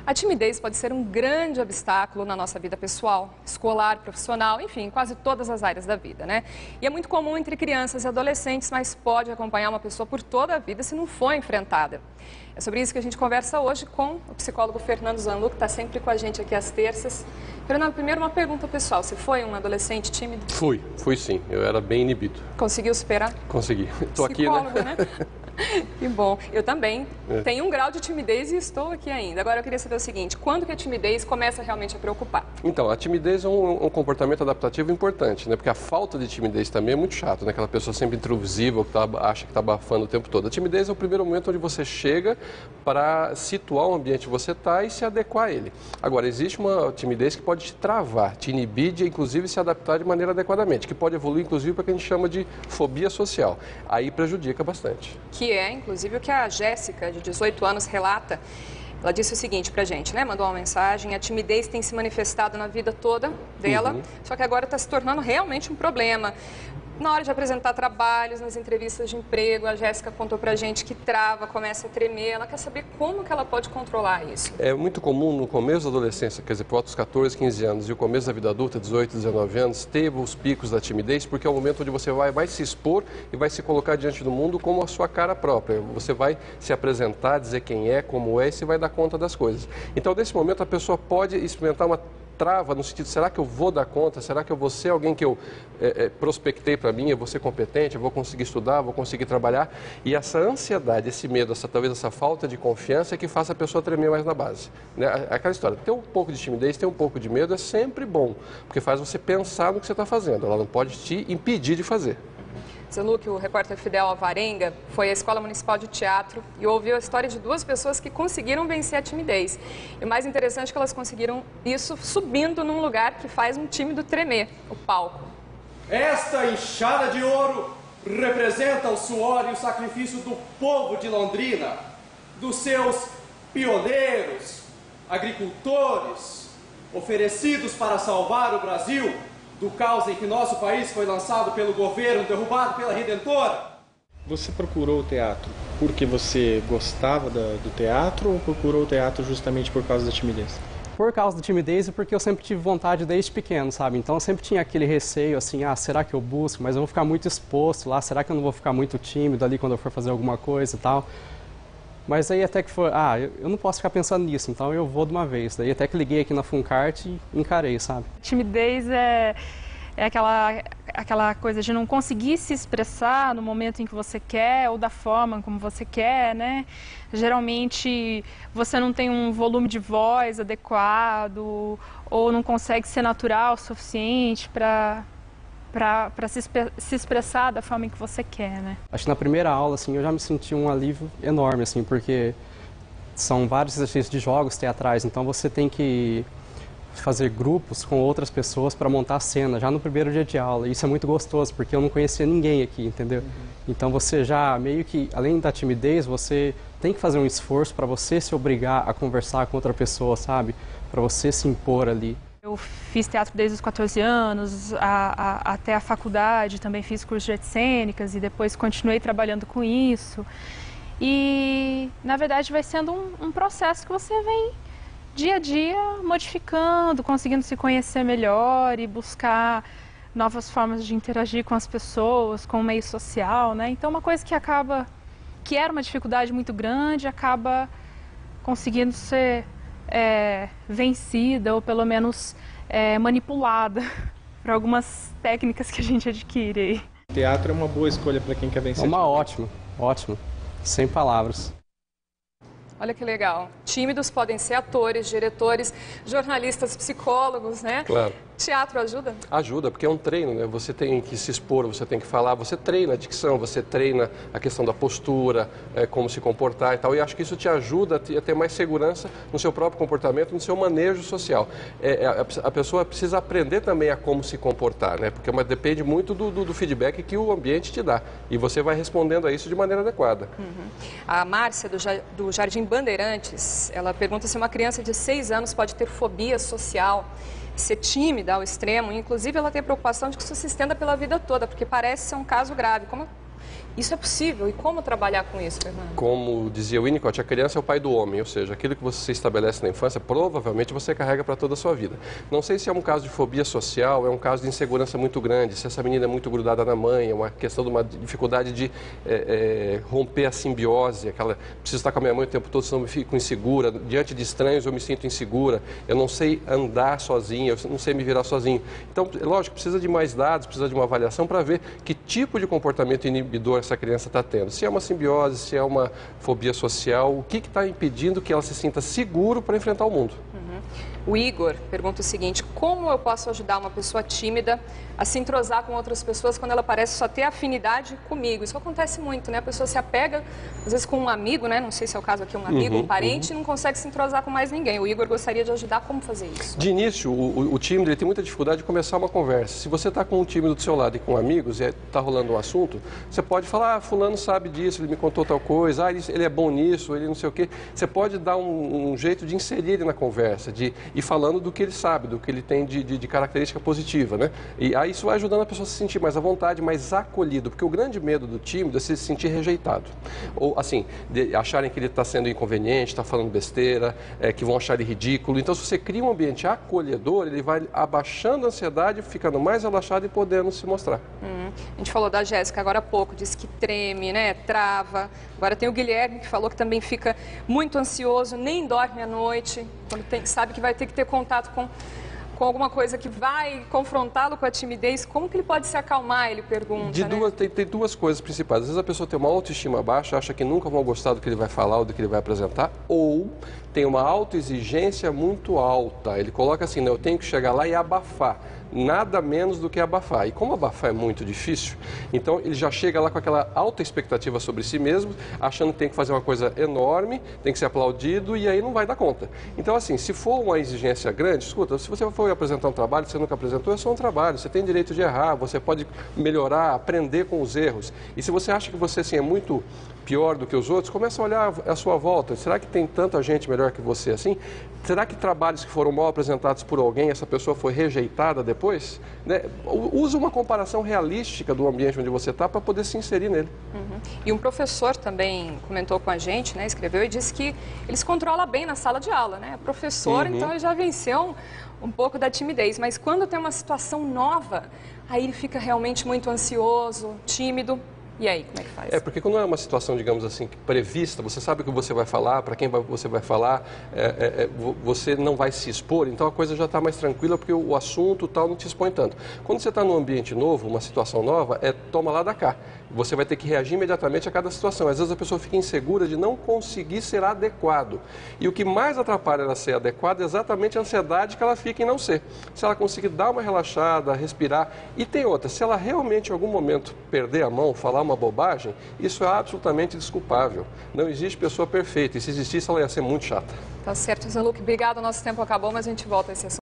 A timidez pode ser um grande obstáculo na nossa vida pessoal, escolar, profissional, enfim, em quase todas as áreas da vida, né? E é muito comum entre crianças e adolescentes, mas pode acompanhar uma pessoa por toda a vida se não for enfrentada. É sobre isso que a gente conversa hoje com o psicólogo Fernando Zanlu, que está sempre com a gente aqui às terças. Fernando, primeiro uma pergunta pessoal. Você foi um adolescente tímido? Fui sim. Eu era bem inibido. Conseguiu superar? Consegui. Estou aqui, né? Que bom. Eu também tenho um grau de timidez e estou aqui ainda. Agora eu queria saber o seguinte, quando que a timidez começa realmente a preocupar? Então, a timidez é um comportamento adaptativo importante, né? Porque a falta de timidez também é muito chato, né? Aquela pessoa sempre intrusiva, que acha que está abafando o tempo todo. A timidez é o primeiro momento onde você chega para situar o ambiente que você está e se adequar a ele. Agora, existe uma timidez que pode te travar, te inibir de, inclusive, se adaptar de maneira adequadamente, que pode evoluir, inclusive, para o que a gente chama de fobia social. Aí prejudica bastante. Que é, inclusive, o que a Jéssica, de 18 anos, relata. Ela disse o seguinte pra gente, né? Mandou uma mensagem: a timidez tem se manifestado na vida toda dela, só que agora está se tornando realmente um problema. Na hora de apresentar trabalhos, nas entrevistas de emprego, a Jéssica contou pra gente que trava, começa a tremer. Ela quer saber como que ela pode controlar isso. É muito comum no começo da adolescência, quer dizer, por volta dos 14, 15 anos e o começo da vida adulta, 18, 19 anos, ter os picos da timidez, porque é o momento onde você vai se expor e vai se colocar diante do mundo como a sua cara própria. Você vai se apresentar, dizer quem é, como é e se vai dar conta das coisas. Então, nesse momento, a pessoa pode experimentar uma trava no sentido, será que eu vou dar conta? Será que eu vou ser alguém que eu prospectei para mim? Eu vou ser competente? Eu vou conseguir estudar? Vou conseguir trabalhar? E essa ansiedade, esse medo, talvez essa falta de confiança é que faça a pessoa tremer mais na base. Né? Aquela história, ter um pouco de timidez, ter um pouco de medo é sempre bom, porque faz você pensar no que você está fazendo. Ela não pode te impedir de fazer. Zanlu, que o repórter Fidel Alvarenga foi à Escola Municipal de Teatro e ouviu a história de duas pessoas que conseguiram vencer a timidez. E o mais interessante é que elas conseguiram isso subindo num lugar que faz um tímido tremer, o palco. Esta enxada de ouro representa o suor e o sacrifício do povo de Londrina, dos seus pioneiros, agricultores, oferecidos para salvar o Brasil do caos em que nosso país foi lançado pelo governo, derrubado pela Redentora. Você procurou o teatro porque você gostava do teatro ou procurou o teatro justamente por causa da timidez? Por causa da timidez e porque eu sempre tive vontade desde pequeno, sabe? Então eu sempre tinha aquele receio, assim, será que eu busco? Mas eu vou ficar muito exposto lá, será que eu não vou ficar muito tímido ali quando eu for fazer alguma coisa e tal? Mas aí até que foi, eu não posso ficar pensando nisso, então eu vou de uma vez. Daí até que liguei aqui na Funcart e encarei, sabe? Timidez é aquela coisa de não conseguir se expressar no momento em que você quer ou da forma como você quer, né? Geralmente você não tem um volume de voz adequado ou não consegue ser natural o suficiente para se expressar da forma em que você quer, né? Acho que na primeira aula, assim, eu já me senti um alívio enorme, assim, porque são vários exercícios de jogos teatrais, então você tem que fazer grupos com outras pessoas para montar a cena, já no primeiro dia de aula. Isso é muito gostoso, porque eu não conhecia ninguém aqui, entendeu? Então você já, meio que, além da timidez, você tem que fazer um esforço para você se obrigar a conversar com outra pessoa, sabe? Para você se impor ali. Eu fiz teatro desde os 14 anos, até a faculdade, também fiz curso de artes cênicas e depois continuei trabalhando com isso. E, na verdade, vai sendo um processo que você vem dia a dia modificando, conseguindo se conhecer melhor e buscar novas formas de interagir com as pessoas, com o meio social, né? Então, uma coisa que era uma dificuldade muito grande, acaba conseguindo ser vencida ou pelo menos manipulada por algumas técnicas que a gente adquire. O teatro é uma boa escolha para quem quer vencer. Ótimo, sem palavras. Olha que legal. Tímidos podem ser atores, diretores, jornalistas, psicólogos, né? Claro. Teatro ajuda? Ajuda, porque é um treino, né? Você tem que se expor, você tem que falar, você treina a dicção, você treina a questão da postura, como se comportar e tal. E acho que isso te ajuda a ter mais segurança no seu próprio comportamento, no seu manejo social. A pessoa precisa aprender também a como se comportar, né? Porque depende muito do feedback que o ambiente te dá. E você vai respondendo a isso de maneira adequada. A Márcia, do Jardim Bandeirantes, ela pergunta se uma criança de 6 anos pode ter fobia social, ser tímida ao extremo. Inclusive, ela tem preocupação de que isso se estenda pela vida toda, porque parece ser um caso grave. Isso é possível? E como trabalhar com isso, Fernando? Como dizia Winnicott, a criança é o pai do homem, ou seja, aquilo que você estabelece na infância, provavelmente você carrega para toda a sua vida. Não sei se é um caso de fobia social, é um caso de insegurança muito grande, se essa menina é muito grudada na mãe, é uma questão de uma dificuldade de romper a simbiose, aquela, preciso estar com a minha mãe o tempo todo, senão eu fico insegura, diante de estranhos eu me sinto insegura, eu não sei andar sozinha, eu não sei me virar sozinho. Então, lógico, precisa de mais dados, precisa de uma avaliação para ver que tipo de comportamento inibidor essa criança está tendo. Se é uma simbiose, se é uma fobia social, o que está impedindo que ela se sinta seguro para enfrentar o mundo. O Igor pergunta o seguinte: como eu posso ajudar uma pessoa tímida a se entrosar com outras pessoas quando ela parece só ter afinidade comigo? Isso acontece muito, né? A pessoa se apega, às vezes, com um amigo, né? Não sei se é o caso aqui, um amigo, um parente, e não consegue se entrosar com mais ninguém. O Igor gostaria de ajudar. Como fazer isso? De início, o tímido ele tem muita dificuldade de começar uma conversa. Se você está com um tímido do seu lado e com amigos e está rolando um assunto, você pode falar: ah, fulano sabe disso, ele me contou tal coisa, ah, ele é bom nisso, ele não sei o quê. Você pode dar um jeito de inserir ele na conversa, de ir falando do que ele sabe, do que ele tem de característica positiva, né? E aí isso vai ajudando a pessoa a se sentir mais à vontade, mais acolhido, porque o grande medo do tímido é se sentir rejeitado. Ou, assim, de acharem que ele está sendo inconveniente, está falando besteira, que vão achar ele ridículo. Então, se você cria um ambiente acolhedor, ele vai abaixando a ansiedade, ficando mais relaxado e podendo se mostrar. A gente falou da Jéssica agora há pouco, disse que treme, né? Trava. Agora tem o Guilherme, que falou que também fica muito ansioso, nem dorme à noite, quando sabe que vai ter que ter contato com alguma coisa que vai confrontá-lo com a timidez. Como que ele pode se acalmar, ele pergunta, tem duas coisas principais. Às vezes a pessoa tem uma autoestima baixa, acha que nunca vão gostar do que ele vai falar ou do que ele vai apresentar, ou tem uma autoexigência muito alta. Ele coloca assim: não, eu tenho que chegar lá e abafar. Nada menos do que abafar. E como abafar é muito difícil, então ele já chega lá com aquela alta expectativa sobre si mesmo, achando que tem que fazer uma coisa enorme, tem que ser aplaudido, e aí não vai dar conta. Então, assim, se for uma exigência grande, escuta, se você for apresentar um trabalho que você nunca apresentou, é só um trabalho, você tem direito de errar, você pode melhorar, aprender com os erros. E se você acha que você, assim, é muito pior do que os outros, começa a olhar à sua volta. Será que tem tanta gente melhor que você assim? Será que trabalhos que foram mal apresentados por alguém, essa pessoa foi rejeitada depois? Né? Usa uma comparação realística do ambiente onde você está para poder se inserir nele. E um professor também comentou com a gente, né, escreveu e disse que ele se controla bem na sala de aula, né? Professor, então ele já venceu um pouco da timidez, mas quando tem uma situação nova, aí ele fica realmente muito ansioso, tímido. E aí, como é que faz? Porque quando é uma situação, digamos assim, prevista, você sabe o que você vai falar, para quem você vai falar, você não vai se expor, então a coisa já está mais tranquila, porque o assunto tal não te expõe tanto. Quando você está num ambiente novo, uma situação nova, toma lá da cá. Você vai ter que reagir imediatamente a cada situação. Às vezes a pessoa fica insegura de não conseguir ser adequado. E o que mais atrapalha ela ser adequada é exatamente a ansiedade que ela fica em não ser. Se ela conseguir dar uma relaxada, respirar. E tem outra, se ela realmente em algum momento perder a mão, falar uma bobagem, isso é absolutamente desculpável. Não existe pessoa perfeita. E se existisse, ela ia ser muito chata. Tá certo, Zé Luque. Obrigado, nosso tempo acabou, mas a gente volta a esse assunto.